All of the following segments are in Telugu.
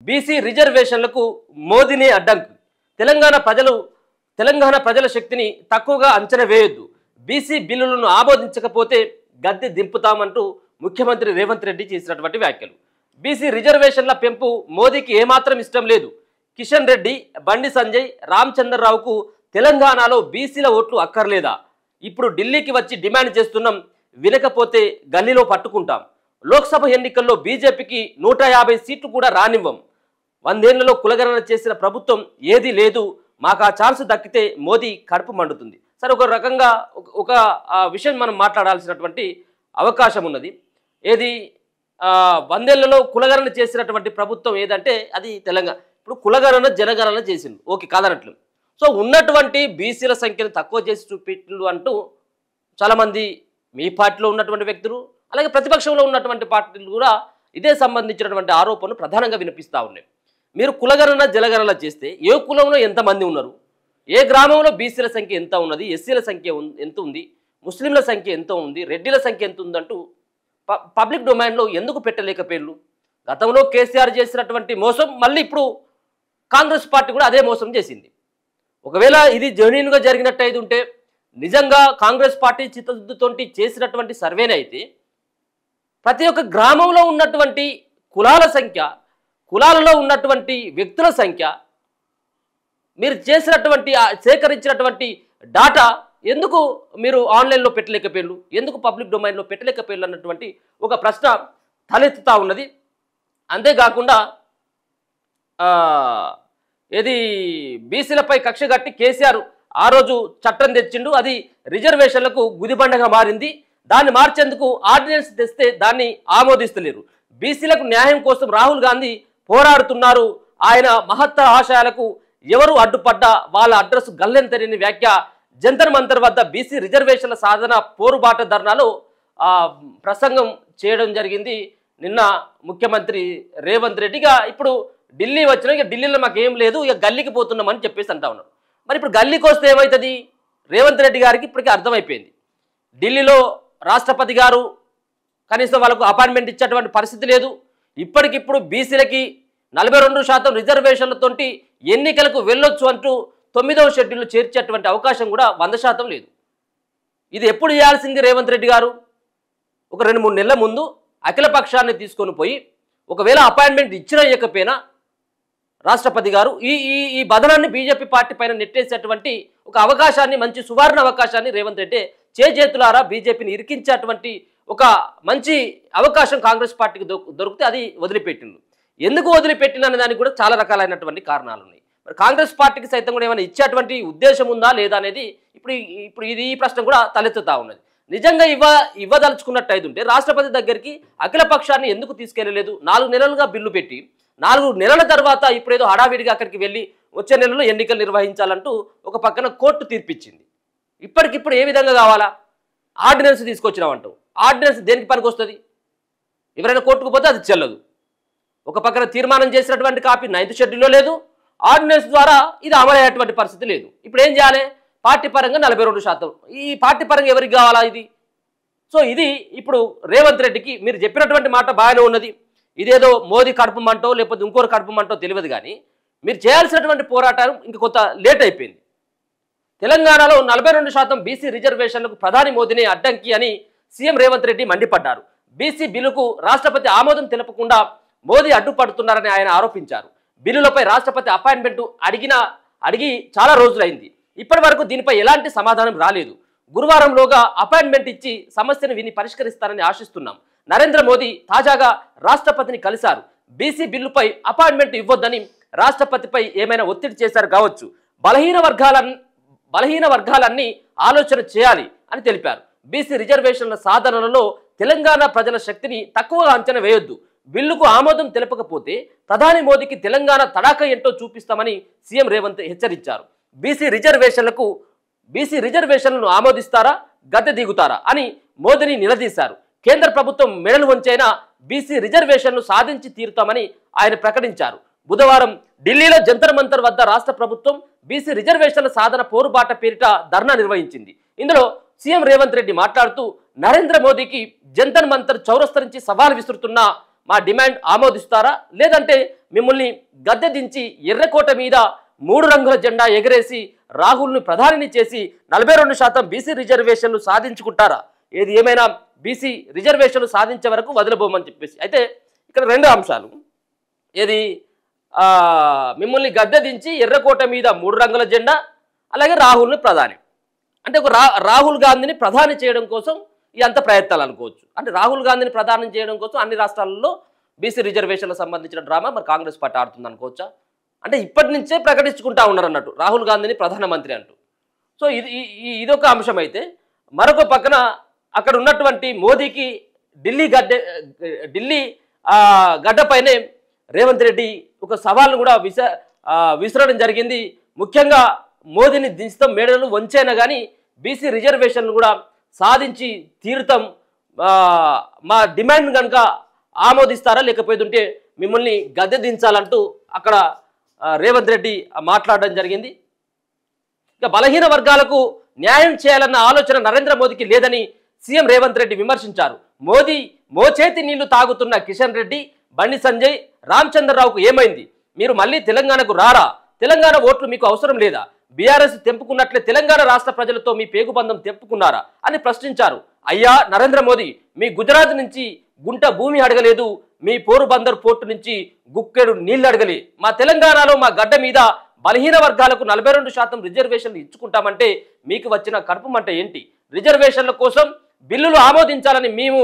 బీసీ రిజర్వేషన్లకు మోదీనే అడ్డంకు. తెలంగాణ ప్రజల శక్తిని తక్కువగా అంచనా వేయొద్దు. బీసీ బిల్లులను ఆమోదించకపోతే గద్దె దింపుతామంటూ ముఖ్యమంత్రి రేవంత్ రెడ్డి చేసినటువంటి వ్యాఖ్యలు. బీసీ రిజర్వేషన్ల పెంపు మోదీకి ఏమాత్రం ఇష్టం లేదు. కిషన్ రెడ్డి, బండి సంజయ్, రామచంద్రరావుకు తెలంగాణలో బీసీల ఓట్లు అక్కర్లేదా? ఇప్పుడు ఢిల్లీకి వచ్చి డిమాండ్ చేస్తున్నాం, వినకపోతే గల్లీలో పట్టుకుంటాం. లోక్సభ ఎన్నికల్లో బీజేపీకి 150 సీట్లు కూడా రానివ్వం. 100 ఏళ్లలో కులగణన చేసిన ప్రభుత్వం ఏదీ లేదు. మాకు ఆ ఛాన్స్ దక్కితే మోదీ కడుపు మండుతుంది. సరే, ఒక రకంగా ఒక విషయం మనం మాట్లాడాల్సినటువంటి అవకాశం ఉన్నది. ఏది 100 ఏళ్లలో కులగణన చేసినటువంటి ప్రభుత్వం ఏదంటే అది తెలంగాణ. ఇప్పుడు కులగణన జనగణన చేసింది, ఓకే కాదనట్లు. సో ఉన్నటువంటి బీసీల సంఖ్యను తక్కువ చేసి చూపించు అంటూ చాలామంది మీ పార్టీలో ఉన్నటువంటి వ్యక్తులు, అలాగే ప్రతిపక్షంలో ఉన్నటువంటి పార్టీలు కూడా ఇదే సంబంధించినటువంటి ఆరోపణలు ప్రధానంగా వినిపిస్తూ ఉన్నాయి. మీరు కులగణన జనగణన చేస్తే ఏ కులంలో ఎంతమంది ఉన్నారు, ఏ గ్రామంలో బీసీల సంఖ్య ఎంత ఉన్నది, ఎస్సీల సంఖ్య ఎంత ఉంది, ముస్లింల సంఖ్య ఎంత ఉంది, రెడ్డిల సంఖ్య ఎంత ఉందంటూ పబ్లిక్ డొమైన్లో ఎందుకు పెట్టలేకపోయారు? గతంలో కేసీఆర్ చేసినటువంటి మోసం మళ్ళీ ఇప్పుడు కాంగ్రెస్ పార్టీ కూడా అదే మోసం చేసింది. ఒకవేళ ఇది జెన్యూన్గా జరిగినట్టు ఉంటే, నిజంగా కాంగ్రెస్ పార్టీ చిత్తశుద్ధితోటి చేసినటువంటి సర్వేనే అయితే ప్రతి ఒక్క గ్రామంలో ఉన్నటువంటి కులాల సంఖ్య, కులాలలో ఉన్నటువంటి వ్యక్తుల సంఖ్య, మీరు చేసినటువంటి సేకరించినటువంటి డాటా ఎందుకు మీరు ఆన్లైన్లో పెట్టలేకపోయారు, ఎందుకు పబ్లిక్ డొమైన్లో పెట్టలేకపోయారు అన్నటువంటి ఒక ప్రశ్న తలెత్తుతూ ఉన్నది. అంతేకాకుండా ఏది బీసీలపై కక్ష కట్టి కేసీఆర్ ఆ రోజు చట్టం తెచ్చిండు, అది రిజర్వేషన్లకు గుదిబండగా మారింది. దాన్ని మార్చేందుకు ఆర్డినెన్స్ తెస్తే దాన్ని ఆమోదిస్తలేరు. బీసీలకు న్యాయం కోసం రాహుల్ గాంధీ పోరాడుతున్నారు. ఆయన మహత్తర ఆశయాలకు ఎవరు అడ్డుపడ్డా వాళ్ళ అడ్రస్ గల్లెంతరిని వ్యాఖ్య జంతర్ మంతర్ వద్ద బీసీ రిజర్వేషన్ల సాధన పోరుబాట ధర్నాలో ప్రసంగం చేయడం జరిగింది నిన్న ముఖ్యమంత్రి రేవంత్ రెడ్డిగా. ఇప్పుడు ఢిల్లీ వచ్చినా ఇక ఢిల్లీలో మాకు ఏం లేదు, ఇక గల్లీకి పోతున్నామని చెప్పేసి అంటా ఉన్నారు. మరి ఇప్పుడు గల్లీకి వస్తే ఏమవుతుంది? రేవంత్ రెడ్డి గారికి ఇప్పటికీ అర్థమైపోయింది, ఢిల్లీలో రాష్ట్రపతి గారు కనీసం వాళ్ళకు అపాయింట్మెంట్ ఇచ్చేటువంటి పరిస్థితి లేదు. ఇప్పటికిప్పుడు బీసీలకి 42% రిజర్వేషన్లతోటి ఎన్నికలకు వెళ్ళొచ్చు అంటూ 9వ షెడ్యూల్లో చేర్చేటువంటి అవకాశం కూడా 100% లేదు. ఇది ఎప్పుడు చేయాల్సింది రేవంత్ రెడ్డి గారు? ఒక 2-3 నెలల ముందు అఖిల పక్షాన్ని తీసుకొని పోయి ఒకవేళ అపాయింట్మెంట్ ఇచ్చినా ఇవ్వకపోయినా రాష్ట్రపతి గారు ఈ బదనాన్ని బీజేపీ పార్టీ పైన నెట్టేసేటువంటి ఒక అవకాశాన్ని, మంచి సువర్ణ అవకాశాన్ని రేవంత్ రెడ్డి చేతులారా బీజేపీని ఇరికించేటువంటి ఒక మంచి అవకాశం కాంగ్రెస్ పార్టీకి దొరికితే అది వదిలిపెట్టిండు. ఎందుకు వదిలిపెట్టిన అనే దానికి కూడా చాలా రకాలైనటువంటి కారణాలు ఉన్నాయి. మరి కాంగ్రెస్ పార్టీకి సైతం కూడా ఏమైనా ఇచ్చేటువంటి ఉద్దేశం ఉందా లేదా అనేది ఇప్పుడు ఈ ప్రశ్న కూడా తలెత్తుతా ఉన్నది. నిజంగా ఇవ్వదలుచుకున్నట్టు అయితే రాష్ట్రపతి దగ్గరికి అఖిల పక్షాన్ని ఎందుకు తీసుకెళ్లలేదు? 4 నెలలుగా బిల్లు పెట్టి 4 నెలల తర్వాత ఇప్పుడేదో హడావిడిగా అక్కడికి వెళ్ళి వచ్చే నెలలో ఎన్నికలు నిర్వహించాలంటూ ఒక పక్కన కోర్టు తీర్పిచ్చింది. ఇప్పటికిప్పుడు ఏ విధంగా కావాలా? ఆర్డినెన్స్ తీసుకొచ్చినామంటూ ఆర్డినెన్స్ దేనికి పనికి వస్తుంది? ఎవరైనా కోర్టుకు పోతే అది చెల్లదు. ఒక పక్కన తీర్మానం చేసినటువంటి కాపీ 9th షెడ్యూల్లో లేదు, ఆర్డినెన్స్ ద్వారా ఇది అమలయ్యేటువంటి పరిస్థితి లేదు. ఇప్పుడు ఏం చేయాలి? పార్టీ పరంగా 42%. ఈ పార్టీ పరంగా ఎవరికి కావాలా ఇది? సో ఇది ఇప్పుడు రేవంత్ రెడ్డికి మీరు చెప్పినటువంటి మాట బాగానే ఉన్నది. ఇదేదో మోదీ కడుపుమంటో లేకపోతే ఇంకోరు కడుపుమంటో తెలియదు, కానీ మీరు చేయాల్సినటువంటి పోరాటం ఇంక కొంత లేట్ అయిపోయింది. తెలంగాణలో 42% బీసీ రిజర్వేషన్లకు ప్రధాని మోదీనే అడ్డంకి అని సీఎం రేవంత్ రెడ్డి మండిపడ్డారు. బీసీ బిల్లుకు రాష్ట్రపతి ఆమోదం తెలపకుండా మోదీ అడ్డుపడుతున్నారని ఆయన ఆరోపించారు. బిల్లులపై రాష్ట్రపతి అపాయింట్మెంట్ అడిగి చాలా రోజులైంది. ఇప్పటి వరకు దీనిపై ఎలాంటి సమాధానం రాలేదు. గురువారంలోగా అపాయింట్మెంట్ ఇచ్చి సమస్యను విని పరిష్కరిస్తారని ఆశిస్తున్నాం. నరేంద్ర మోదీ తాజాగా రాష్ట్రపతిని కలిశారు. బీసీ బిల్లుపై అపాయింట్మెంట్ ఇవ్వొద్దని రాష్ట్రపతిపై ఏమైనా ఒత్తిడి చేశారు కావచ్చు. బలహీన వర్గాలన్నీ ఆలోచన చేయాలి అని తెలిపారు. బీసీ రిజర్వేషన్ల సాధనలో తెలంగాణ ప్రజల శక్తిని తక్కువగా అంచనా వేయొద్దు. బిల్లుకు ఆమోదం తెలపకపోతే ప్రధాని మోదీకి తెలంగాణ తడాఖా ఏంటో చూపిస్తామని సీఎం రేవంత్ హెచ్చరించారు. బీసీ రిజర్వేషన్లను ఆమోదిస్తారా, గద్దె దిగుతారా అని మోదీని నిలదీశారు. కేంద్ర ప్రభుత్వం మెడలు వంచైనా బీసీ రిజర్వేషన్లు సాధించి తీరుతామని ఆయన ప్రకటించారు. బుధవారం ఢిల్లీలో జంతర్ మంతర్ వద్ద రాష్ట్ర ప్రభుత్వం బీసీ రిజర్వేషన్ల సాధన పోరుబాట పేరిట ధర్నా నిర్వహించింది. ఇందులో సీఎం రేవంత్ రెడ్డి మాట్లాడుతూ నరేంద్ర మోదీకి జంతర్ మంతర్ చౌరస్తా నుంచి సవాల్ విసురుతున్నా మా డిమాండ్ ఆమోదిస్తారా, లేదంటే మిమ్మల్ని గద్దె దించి ఎర్రకోట మీద 3 రంగుల జెండా ఎగరేసి రాహుల్ని ప్రధానిని చేసి 42% బీసీ రిజర్వేషన్లు సాధించుకుంటారా? ఏది ఏమైనా బీసీ రిజర్వేషన్లు సాధించే వరకు వదిలిపోమని చెప్పేసి. అయితే ఇక్కడ 2 అంశాలు. ఏది మిమ్మల్ని గద్దె దించి ఎర్రకోట మీద 3 రంగుల జెండా, అలాగే రాహుల్ని ప్రధాని. అంటే ఒక రాహుల్ గాంధీని ప్రధాని చేయడం కోసం ఈ అంత ప్రయత్నాలు అనుకోవచ్చు. అంటే రాహుల్ గాంధీని ప్రధానం చేయడం కోసం అన్ని రాష్ట్రాలలో బీసీ రిజర్వేషన్లకు సంబంధించిన డ్రామా మరి కాంగ్రెస్ పార్టీ ఆడుతుంది అనుకోవచ్చా? అంటే ఇప్పటి నుంచే ప్రకటించుకుంటా ఉన్నారు అన్నట్టు రాహుల్ గాంధీని ప్రధానమంత్రి అంటూ. సో ఇదొక అంశం. అయితే మరొక పక్కన అక్కడ ఉన్నటువంటి మోదీకి ఢిల్లీ గడ్డపైనే రేవంత్ రెడ్డి ఒక సవాల్ను కూడా విసరడం జరిగింది. ముఖ్యంగా మోదీని దించుతాం, మేడలు వంచైనా కానీ బీసీ రిజర్వేషన్లు కూడా సాధించి తీరుతాం, మా డిమాండ్ కనుక ఆమోదిస్తారా, లేకపోతుంటే మిమ్మల్ని గద్దె దించాలంటూ అక్కడ రేవంత్ రెడ్డి మాట్లాడడం జరిగింది. ఇక బలహీన వర్గాలకు న్యాయం చేయాలన్న ఆలోచన నరేంద్ర మోదీకి లేదని సీఎం రేవంత్ రెడ్డి విమర్శించారు. మోదీ మోచేతి నీళ్లు తాగుతున్న కిషన్ రెడ్డి, బండి సంజయ్, రామచంద్రరావుకు ఏమైంది? మీరు మళ్ళీ తెలంగాణకు రారా? తెలంగాణ ఓట్లు మీకు అవసరం లేదా? బీఆర్ఎస్ తెంపుకున్నట్లే తెలంగాణ రాష్ట్ర ప్రజలతో మీ పేగుబంధం తెంపుకున్నారా అని ప్రశ్నించారు. అయ్యా నరేంద్ర మోదీ, మీ గుజరాత్ నుంచి గుంట భూమి అడగలేదు, మీ పోరుబందర్ పోర్టు నుంచి గుక్కెడు నీళ్లు అడగలే. మా తెలంగాణలో మా గడ్డ మీద బలహీన వర్గాలకు 42% రిజర్వేషన్లు ఇచ్చుకుంటామంటే మీకు వచ్చిన కడుపు మంట ఏంటి? రిజర్వేషన్ల కోసం బిల్లులు ఆమోదించాలని మేము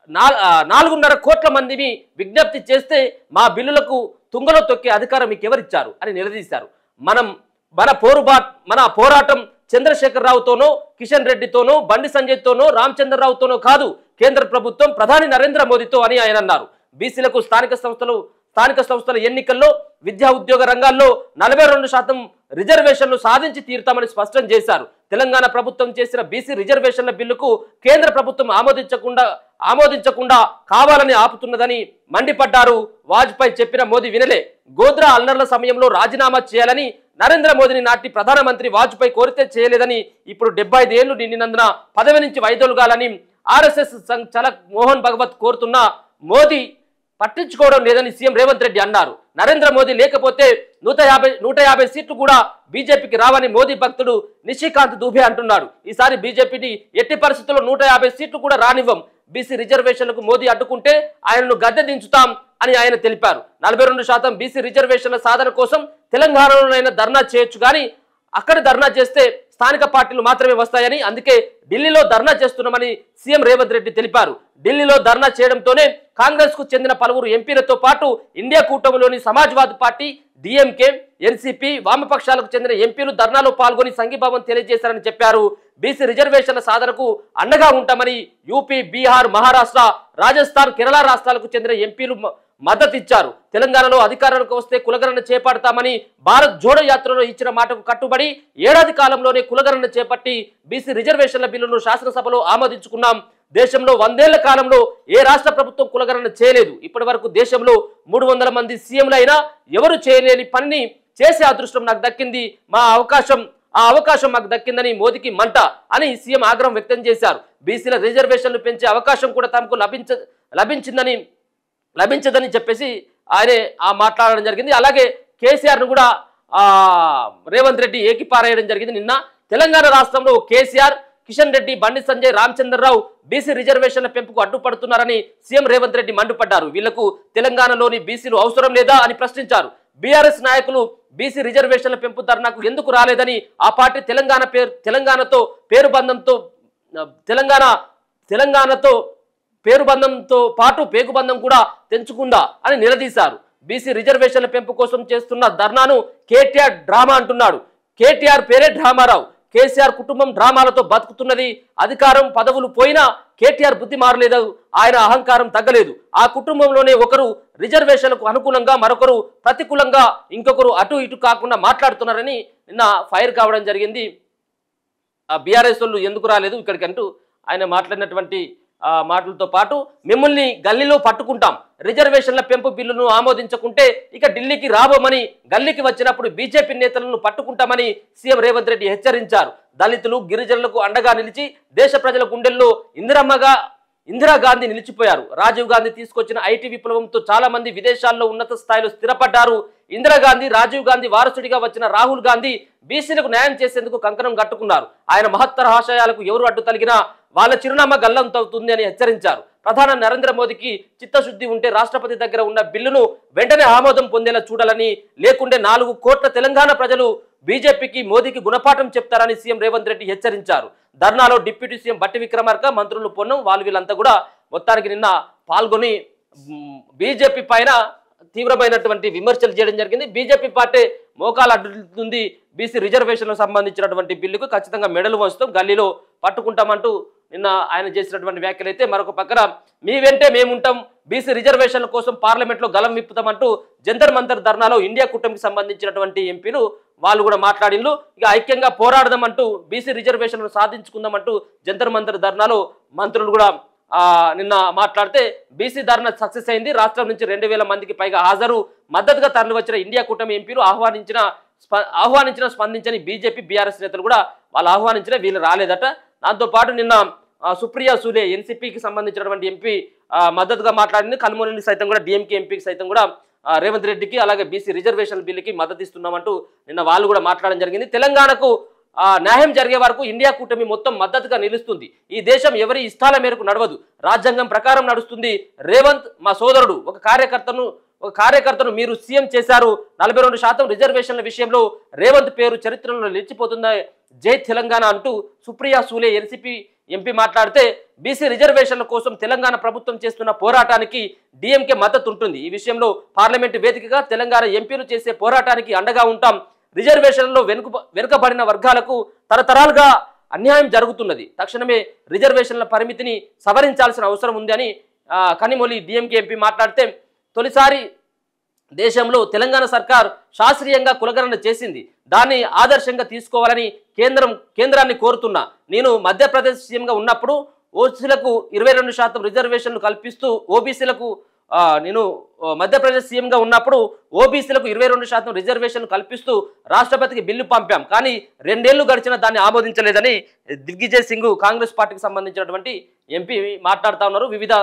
4.5 కోట్ల మందిని విజ్ఞప్తి చేస్తే మా బిల్లులకు తుంగలో తొక్కే అధికారం మీకు ఎవరిచ్చారు అని నిలదీశారు. మన పోరాటం చంద్రశేఖర్ రావుతోనో, కిషన్ రెడ్డితోనో, బండి సంజయ్తోనో, రామచంద్రరావుతోనో కాదు, కేంద్ర ప్రభుత్వం, ప్రధాని నరేంద్ర మోదీతో అని ఆయన అన్నారు. బీసీలకు స్థానిక సంస్థల ఎన్నికల్లో, విద్యా ఉద్యోగ రంగాల్లో 42% రిజర్వేషన్లు సాధించి తీరుతామని స్పష్టం చేశారు. తెలంగాణ ప్రభుత్వం చేసిన బీసీ రిజర్వేషన్ల బిల్లుకు కేంద్ర ప్రభుత్వం ఆమోదించకుండా కావాలని ఆపుతున్నదని మండిపడ్డారు. వాజ్పేయి చెప్పిన మోదీ వినలే. గోద్రా అల్లర్ల సమయంలో రాజీనామా చేయాలని నరేంద్ర మోదీని నాటి ప్రధానమంత్రి వాజ్పేయి కోరితే చేయలేదని, ఇప్పుడు 75 ఏళ్లు నిండినందున పదవి నుంచి వైదొలగాలని ఆర్ఎస్ఎస్ చలక్ మోహన్ భగవత్ కోరుతున్న మోదీ పట్టించుకోవడం లేదని సీఎం రేవంత్ రెడ్డి అన్నారు. నరేంద్ర మోదీ లేకపోతే 150 సీట్లు కూడా బీజేపీకి రావని మోదీ భక్తుడు నిషికాంత్ దూబే అంటున్నాడు. ఈసారి బీజేపీని ఎట్టి పరిస్థితుల్లో 150 సీట్లు కూడా రానివ్వం. బీసీ రిజర్వేషన్లకు మోదీ అడ్డుకుంటే ఆయనను గద్దె దించుతాం అని ఆయన తెలిపారు. 42% బీసీ రిజర్వేషన్ల సాధన కోసం తెలంగాణలోనైనా ధర్నా చేయొచ్చు, కానీ అక్కడ ధర్నా చేస్తే స్థానిక పార్టీలు మాత్రమే వస్తాయని, అందుకే ఢిల్లీలో ధర్నా చేస్తున్నామని సీఎం రేవంత్ రెడ్డి తెలిపారు. ఢిల్లీలో ధర్నా చేయడంతోనే కాంగ్రెస్ కు చెందిన పలువురు ఎంపీలతో పాటు ఇండియా కూటమిలోని సమాజ్వాదీ పార్టీ, డిఎంకే, ఎన్సీపీ, వామపక్షాలకు చెందిన ఎంపీలు ధర్నాలో పాల్గొని సంఘీభావం తెలియజేశారని చెప్పారు. బీసీ రిజర్వేషన్ల సాధనకు అండగా ఉంటామని యూపీ, బీహార్, మహారాష్ట్ర, రాజస్థాన్, కేరళ రాష్ట్రాలకు చెందిన ఎంపీలు మద్దతిచ్చారు. తెలంగాణలో అధికారంలోకి వస్తే కులగణన చేపడతామని భారత్ జోడో యాత్రలో ఇచ్చిన మాటకు కట్టుబడి ఏడాది కాలంలోనే కులగణన చేపట్టి బీసీ రిజర్వేషన్ల బిల్లును శాసనసభలో ఆమోదించుకున్నాం. దేశంలో 100 ఏళ్ల కాలంలో ఏ రాష్ట్ర ప్రభుత్వం కులగణన చేయలేదు. ఇప్పటి వరకు దేశంలో 300 మంది సీఎంలు అయినా ఎవరు చేయలేని పనిని చేసే అదృష్టం నాకు దక్కింది. ఆ అవకాశం మాకు దక్కిందని మోదీకి మంట అని సీఎం ఆగ్రహం వ్యక్తం చేశారు. బీసీల రిజర్వేషన్లు పెంచే అవకాశం కూడా తమకు లభించదని చెప్పేసి ఆయనే మాట్లాడడం జరిగింది. అలాగే కేసీఆర్ను కూడా రేవంత్ రెడ్డి ఏకిపారేయడం జరిగింది. నిన్న తెలంగాణ రాష్ట్రంలో కేసీఆర్, కిషన్ రెడ్డి, బండి సంజయ్, రామచంద్రరావు బీసీ రిజర్వేషన్ల పెంపుకు అడ్డుపడుతున్నారని సీఎం రేవంత్ రెడ్డి మండిపడ్డారు. వీళ్లకు తెలంగాణలోని బీసీలు అవసరం లేదా అని ప్రశ్నించారు. బీఆర్ఎస్ నాయకులు బీసీ రిజర్వేషన్ల పెంపు ధర్నాకు ఎందుకు రాలేదని, ఆ పార్టీ తెలంగాణతో పేరుబంధంతో పాటు పేగుబంధం కూడా తెంచుకుందా అని నిలదీశారు. బీసీ రిజర్వేషన్ల పెంపు కోసం చేస్తున్న ధర్నాను కేటీఆర్ డ్రామా అంటున్నాడు. కేటీఆర్ పేరే డ్రామారావు. కేసీఆర్ కుటుంబం డ్రామాలతో బతుకుతున్నది. అధికారం, పదవులు పోయినా కేటీఆర్ బుద్ధి మారలేదు, ఆయన అహంకారం తగ్గలేదు. ఆ కుటుంబంలోనే ఒకరు రిజర్వేషన్లకు అనుకూలంగా, మరొకరు ప్రతికూలంగా, ఇంకొకరు అటు ఇటు కాకుండా మాట్లాడుతున్నారని నిన్న ఫైర్ కావడం జరిగింది. బీఆర్ఎస్ వాళ్ళు ఎందుకు రాలేదు ఇక్కడికంటూ ఆయన మాట్లాడినటువంటి మాటలతో పాటు మిమ్మల్ని గల్లీలో పట్టుకుంటాం, రిజర్వేషన్ల పెంపు బిల్లును ఆమోదించకుంటే ఇక ఢిల్లీకి రాబోమని, గల్లీకి వచ్చినప్పుడు బీజేపీ నేతలను పట్టుకుంటామని సీఎం రేవంత్ రెడ్డి హెచ్చరించారు. దళితులు, గిరిజనులకు అండగా నిలిచి దేశ ప్రజల గుండెల్లో ఇందిరాగాంధీ నిలిచిపోయారు. రాజీవ్ గాంధీ తీసుకొచ్చిన ఐటీ విప్లవంతో చాలా మంది విదేశాల్లో ఉన్నత స్థాయిలో స్థిరపడ్డారు. ఇందిరాగాంధీ, రాజీవ్ గాంధీ వారసుడిగా వచ్చిన రాహుల్ గాంధీ బీసీలకు న్యాయం చేసేందుకు కంకణం కట్టుకున్నారు. ఆయన మహత్తర ఆశయాలకు ఎవరు అడ్డు తగిలినా వాళ్ళ చిరునామా గల్లంతవుతుంది అని హెచ్చరించారు. ప్రధాని నరేంద్ర మోదీకి చిత్తశుద్ధి ఉంటే రాష్ట్రపతి దగ్గర ఉన్న బిల్లును వెంటనే ఆమోదం పొందేలా చూడాలని, లేకుంటే 4 కోట్ల తెలంగాణ ప్రజలు బీజేపీకి, మోదీకి గుణపాఠం చెప్తారని సీఎం రేవంత్ రెడ్డి హెచ్చరించారు. ధర్నాలో డిప్యూటీ సీఎం బట్టి విక్రమార్క, మంత్రులు పొన్నం వీళ్ళంతా కూడా మొత్తానికి నిన్న పాల్గొని బీజేపీ పైన తీవ్రమైనటువంటి విమర్శలు చేయడం జరిగింది. బీజేపీ పార్టీ మోకాలు అడ్డుతుంది, బీసీ రిజర్వేషన్లకు సంబంధించినటువంటి బిల్లుకు ఖచ్చితంగా మెడలు వంచుతాం, గల్లీలో పట్టుకుంటామంటూ నిన్న ఆయన చేసినటువంటి వ్యాఖ్యలు అయితే, మరొక పక్కన మీ వెంటే మేముంటాం, బీసీ రిజర్వేషన్ల కోసం పార్లమెంట్లో గలం విప్పుతామంటూ జంతర్ మంతర్ ధర్నాలో ఇండియా కూటమికి సంబంధించినటువంటి ఎంపీలు వాళ్ళు కూడా మాట్లాడిన్లు. ఇక ఐక్యంగా పోరాడదామంటూ బీసీ రిజర్వేషన్లు సాధించుకుందామంటూ జంతర్ మంతర్ ధర్నాలో మంత్రులు కూడా నిన్న మాట్లాడితే బీసీ ధర్నా సక్సెస్ అయింది. రాష్ట్రం నుంచి 2000 మందికి పైగా హాజరు, మద్దతుగా తరలి వచ్చిన ఇండియా కూటమి ఎంపీలు ఆహ్వానించిన స్పందించని బీజేపీ, బీఆర్ఎస్ నేతలు కూడా వాళ్ళు ఆహ్వానించిన వీళ్ళు రాలేదట. దాంతోపాటు నిన్న సుప్రియా సూలే ఎన్సీపీకి సంబంధించినటువంటి ఎంపీ మద్దతుగా మాట్లాడింది. కల్మూరిని సైతం కూడా డిఎంకే ఎంపీకి సైతం కూడా రేవంత్ రెడ్డికి అలాగే బీసీ రిజర్వేషన్ బిల్లుకి మద్దతు ఇస్తున్నామంటూ నిన్న వాళ్ళు కూడా మాట్లాడడం జరిగింది. తెలంగాణకు న్యాయం జరిగే వరకు ఇండియా కూటమి మొత్తం మద్దతుగా నిలుస్తుంది. ఈ దేశం ఎవరి ఇష్టాల మేరకు నడవదు, రాజ్యాంగం ప్రకారం నడుస్తుంది. రేవంత్ మా సోదరుడు, ఒక కార్యకర్తను మీరు సీఎం చేశారు. 42% రిజర్వేషన్ల విషయంలో రేవంత్ పేరు చరిత్రలో నిలిచిపోతుందా, జై తెలంగాణ అంటూ సుప్రియా సూలే ఎన్సీపీ ఎంపీ మాట్లాడితే, బీసీ రిజర్వేషన్ల కోసం తెలంగాణ ప్రభుత్వం చేస్తున్న పోరాటానికి డిఎంకే మద్దతు ఉంటుంది. ఈ విషయంలో పార్లమెంటు వేదికగా తెలంగాణ ఎంపీలు చేసే పోరాటానికి అండగా ఉంటాం. రిజర్వేషన్లలో వెనుకబడిన వర్గాలకు తరతరాలుగా అన్యాయం జరుగుతున్నది. తక్షణమే రిజర్వేషన్ల పరిమితిని సవరించాల్సిన అవసరం ఉంది అని కనిమొలి డిఎంకే ఎంపీ మాట్లాడితే, తొలిసారి దేశంలో తెలంగాణ సర్కార్ శాస్త్రీయంగా కులగణన చేసింది, దాన్ని ఆదర్శంగా తీసుకోవాలని కేంద్రాన్ని కోరుతున్నా. నేను మధ్యప్రదేశ్ సీఎంగా ఉన్నప్పుడు ఓసీలకు 22% రిజర్వేషన్లు కల్పిస్తూ నేను మధ్యప్రదేశ్ సీఎంగా ఉన్నప్పుడు ఓబీసీలకు 22% రిజర్వేషన్లు కల్పిస్తూ రాష్ట్రపతికి బిల్లు పంపాం, కానీ 2 ఏళ్లు గడిచినా దాన్ని ఆమోదించలేదని దిగ్విజయ్ సింగ్ కాంగ్రెస్ పార్టీకి సంబంధించినటువంటి ఎంపీ మాట్లాడుతూ ఉన్నారు. వివిధ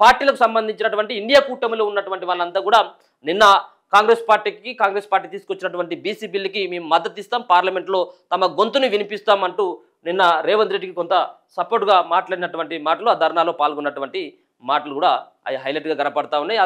పార్టీలకు సంబంధించినటువంటి ఇండియా కూటమిలో ఉన్నటువంటి వాళ్ళంతా కూడా నిన్న కాంగ్రెస్ పార్టీ తీసుకొచ్చినటువంటి బీసీ బిల్లుకి మేము మద్దతు ఇస్తాం, పార్లమెంట్లో తమ గొంతుని వినిపిస్తాం అంటూ నిన్న రేవంత్ రెడ్డికి కొంత సపోర్ట్గా మాట్లాడినటువంటి మాటలు, ఆ ధర్నాలో పాల్గొన్నటువంటి మాటలు కూడా అవి హైలైట్గా కనపడతా ఉన్నాయి.